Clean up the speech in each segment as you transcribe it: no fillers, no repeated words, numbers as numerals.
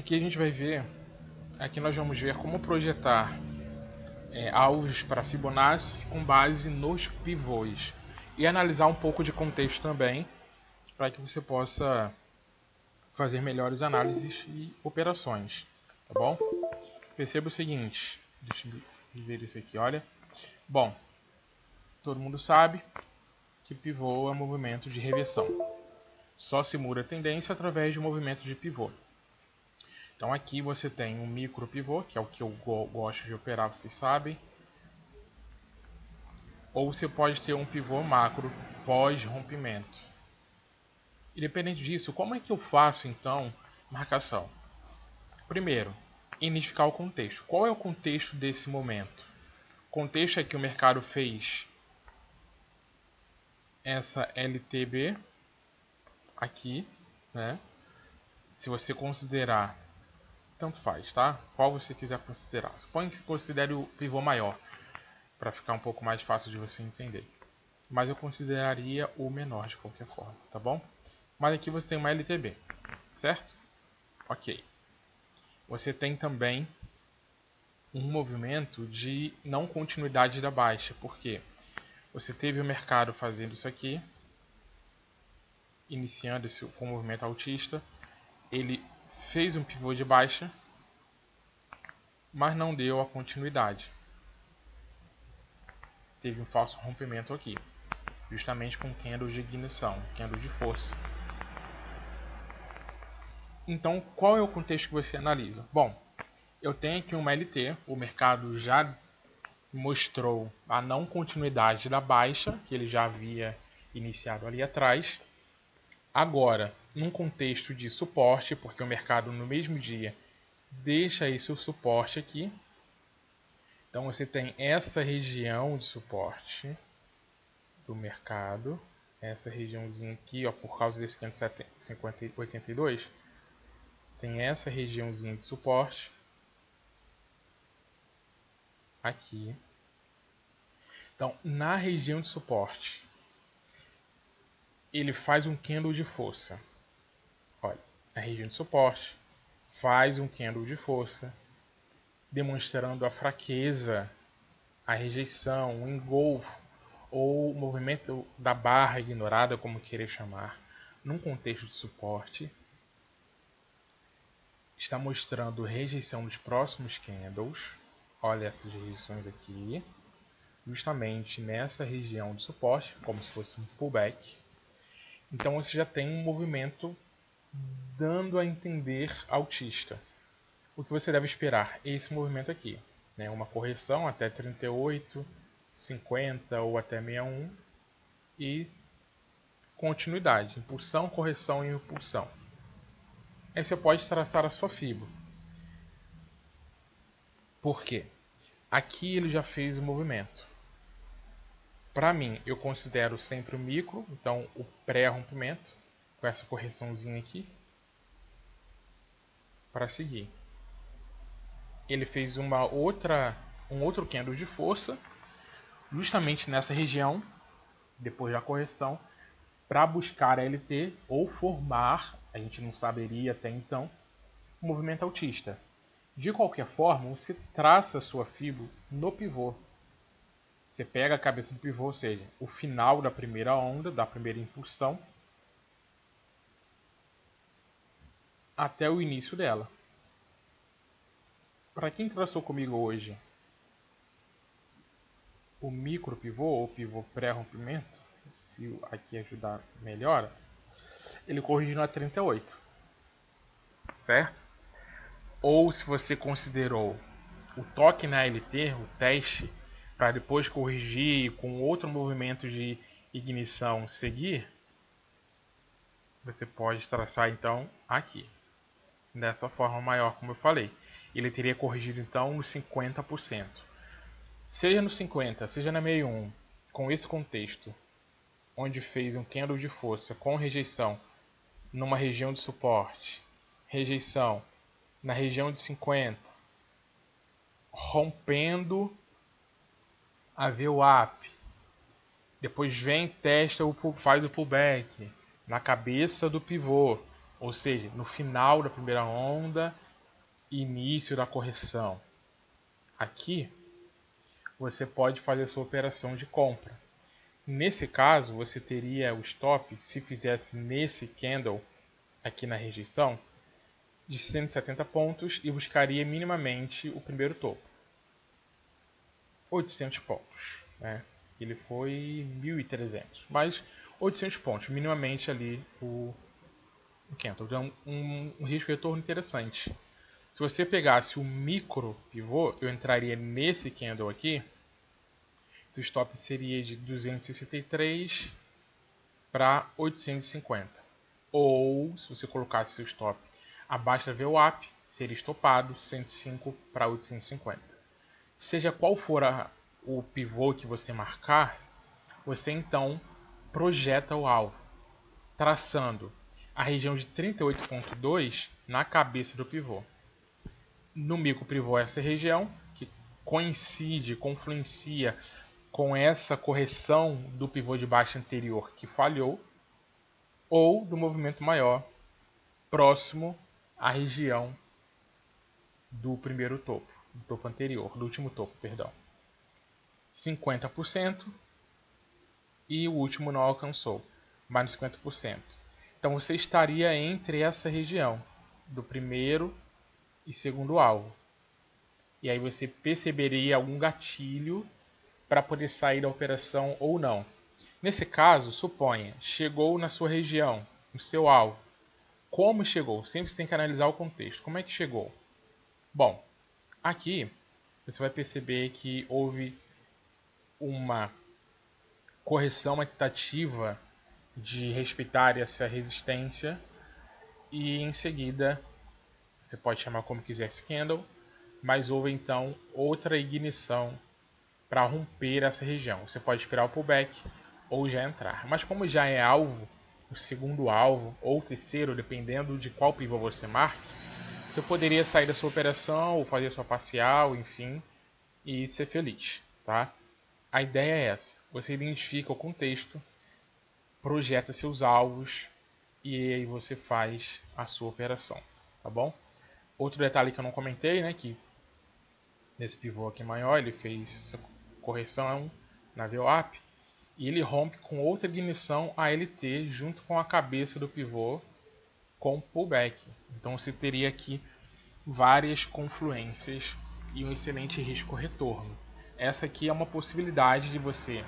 Aqui a gente vai ver, aqui nós vamos ver como projetar alvos para Fibonacci com base nos pivôs e analisar um pouco de contexto também para que você possa fazer melhores análises e operações, tá bom? Perceba o seguinte, deixa eu ver isso aqui, olha. Bom, todo mundo sabe que pivô é um movimento de reversão. Só se muda a tendência através de um movimento de pivô. Então aqui você tem um micro pivô, que é o que eu gosto de operar, vocês sabem. Ou você pode ter um pivô macro pós-rompimento. Independente disso, como é que eu faço então marcação? Primeiro, identificar o contexto. Qual é o contexto desse momento? O contexto é que o mercado fez essa LTB aqui, né? Se você considerar, tanto faz, tá? Qual você quiser considerar. Suponha que você considere o pivô maior, para ficar um pouco mais fácil de você entender. Mas eu consideraria o menor de qualquer forma, tá bom? Mas aqui você tem uma LTB, certo? Ok. Você tem também um movimento de não continuidade da baixa. Por quê? Você teve o mercado fazendo isso aqui, iniciando esse com um movimento altista. Ele fez um pivô de baixa, mas não deu a continuidade. Teve um falso rompimento aqui, justamente com candle de ignição, candle de força. Então, qual é o contexto que você analisa? Bom, eu tenho aqui uma LT, o mercado já mostrou a não continuidade da baixa, que ele já havia iniciado ali atrás. Agora, num contexto de suporte, porque o mercado no mesmo dia deixa esse suporte aqui. Então você tem essa região de suporte do mercado, essa regiãozinha aqui, ó, por causa desse 582, tem essa regiãozinha de suporte aqui. Então, na região de suporte, ele faz um candle de força. Olha, na região de suporte, faz um candle de força, demonstrando a fraqueza, a rejeição, o engolfo, ou o movimento da barra ignorada, como querer chamar, num contexto de suporte. Está mostrando rejeição dos próximos candles. Olha essas rejeições aqui. Justamente nessa região de suporte, como se fosse um pullback. Então você já tem um movimento dando a entender altista. O que você deve esperar? Esse movimento aqui, né? Uma correção até 38, 50 ou até 61 e continuidade, impulsão, correção e impulsão. Aí você pode traçar a sua Fibo. Por quê? Aqui ele já fez o movimento. Para mim, eu considero sempre o micro, então o pré-rompimento, com essa correçãozinha aqui, para seguir. Ele fez um outro candle de força, justamente nessa região, depois da correção, para buscar a LT ou formar, a gente não saberia até então, um movimento altista. De qualquer forma, você traça a sua Fibo no pivô. Você pega a cabeça do pivô, ou seja, o final da primeira onda, da primeira impulsão, até o início dela. Para quem traçou comigo hoje o micro pivô ou pivô pré-rompimento, se aqui ajudar melhor, ele corrigiu a 38, certo? Ou se você considerou o toque na LT, o teste, para depois corrigir com outro movimento de ignição seguir, você pode traçar então aqui, dessa forma maior, como eu falei. Ele teria corrigido então nos 50%. Seja no 50, seja na 61, com esse contexto, onde fez um candle de força com rejeição numa região de suporte, rejeição na região de 50, rompendo a VWAP, depois vem, testa, faz o pullback na cabeça do pivô, ou seja, no final da primeira onda, início da correção aqui, você pode fazer a sua operação de compra. Nesse caso, você teria o stop, se fizesse nesse candle aqui na rejeição, de 170 pontos e buscaria minimamente o primeiro topo. 800 pontos, né? Ele foi 1.300, mas 800 pontos, minimamente ali o candle. Então, um risco de retorno interessante. Se você pegasse o micro pivô, eu entraria nesse candle aqui. O stop seria de 263 para 850. Ou, se você colocasse seu stop abaixo da VWAP, seria estopado 105 para 850. Seja qual for o pivô que você marcar, você então projeta o alvo, traçando a região de 38.2 na cabeça do pivô. No micro pivô, essa região, que coincide, confluencia com essa correção do pivô de baixa anterior que falhou, ou do movimento maior, próximo à região do primeiro topo, do topo anterior, do último topo, perdão. 50% e o último não alcançou, mais 50%. Então você estaria entre essa região do primeiro e segundo alvo. E aí você perceberia algum gatilho para poder sair da operação ou não. Nesse caso, suponha, chegou na sua região, no seu alvo. Como chegou? Sempre você tem que analisar o contexto. Como é que chegou? Bom, aqui você vai perceber que houve uma correção, uma tentativa de respeitar essa resistência e em seguida, você pode chamar como quiser esse candle, mas houve então outra ignição para romper essa região. Você pode esperar o pullback ou já entrar. Mas como já é alvo, o segundo alvo ou o terceiro, dependendo de qual pivô você marque, você poderia sair da sua operação ou fazer sua parcial, enfim, e ser feliz, tá? A ideia é essa. Você identifica o contexto, projeta seus alvos e aí você faz a sua operação, tá bom? Outro detalhe que eu não comentei, né, que nesse pivô aqui maior, ele fez essa correção na VWAP e ele rompe com outra ignição ALT junto com a cabeça do pivô com pullback. Então você teria aqui várias confluências e um excelente risco retorno. Essa aqui é uma possibilidade de você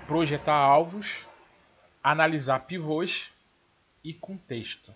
projetar alvos, analisar pivôs e contexto.